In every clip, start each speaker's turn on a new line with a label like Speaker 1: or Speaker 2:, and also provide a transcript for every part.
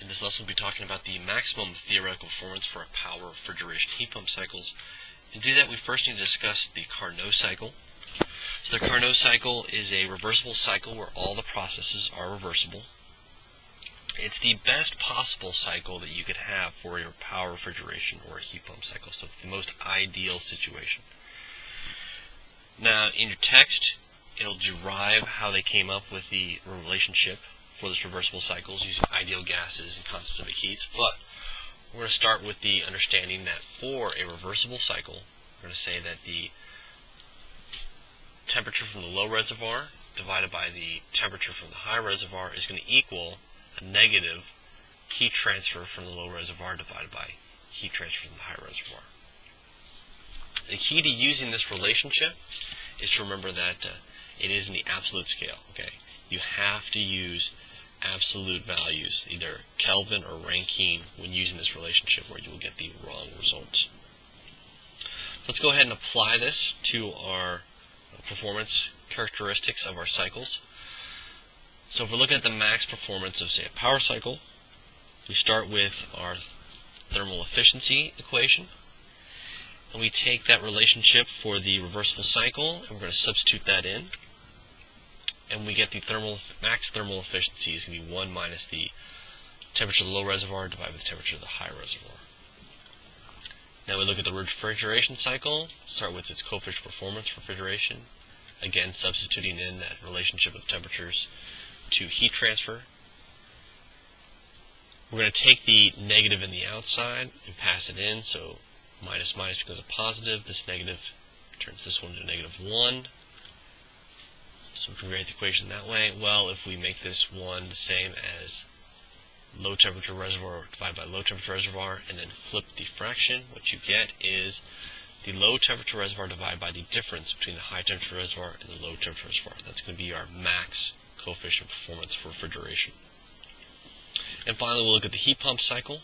Speaker 1: In this lesson, we'll be talking about the maximum theoretical performance for a power refrigeration heat pump cycles. To do that, we first need to discuss the Carnot cycle. So the Carnot cycle is a reversible cycle where all the processes are reversible. It's the best possible cycle that you could have for your power refrigeration or a heat pump cycle, so it's the most ideal situation. Now, in your text, it'll derive how they came up with the relationship for this reversible cycles using ideal gases and constants of heat, but we're going to start with the understanding that for a reversible cycle, we're going to say that the temperature from the low reservoir divided by the temperature from the high reservoir is going to equal a negative heat transfer from the low reservoir divided by heat transfer from the high reservoir. The key to using this relationship is to remember that it is in the absolute scale. Okay, you have to use absolute values, either Kelvin or Rankine, when using this relationship, or you will get the wrong results. Let's go ahead and apply this to our performance characteristics of our cycles. So if we're looking at the max performance of, say, a power cycle, we start with our thermal efficiency equation, and we take that relationship for the reversible cycle, and we're going to substitute that in, and we get the max thermal efficiency is going to be 1 minus the temperature of the low reservoir divided by the temperature of the high reservoir. Now we look at the refrigeration cycle, start with its coefficient of performance for refrigeration, again substituting in that relationship of temperatures to heat transfer. We're going to take the negative in the outside and pass it in, so minus minus becomes a positive. This negative turns this one to -1. So we can write the equation that way. Well, if we make this one the same as low temperature reservoir divided by low temperature reservoir and then flip the fraction, what you get is the low temperature reservoir divided by the difference between the high temperature reservoir and the low temperature reservoir. That's going to be our max coefficient of performance for refrigeration. And finally, we'll look at the heat pump cycle.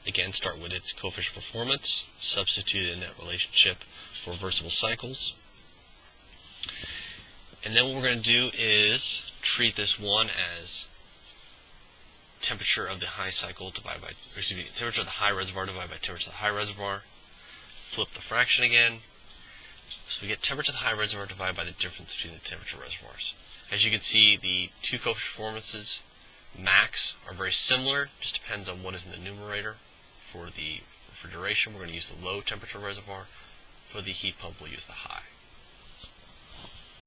Speaker 1: Again, start with its coefficient of performance, substitute in that relationship for reversible cycles. And then what we're going to do is treat this one as temperature of the high cycle divided by, temperature of the high reservoir divided by temperature of the high reservoir. Flip the fraction again. So we get temperature of the high reservoir divided by the difference between the temperature reservoirs. As you can see, the two coefficient performances, max, are very similar. Just depends on what is in the numerator. For the refrigeration, we're going to use the low temperature reservoir. For the heat pump, we'll use the high.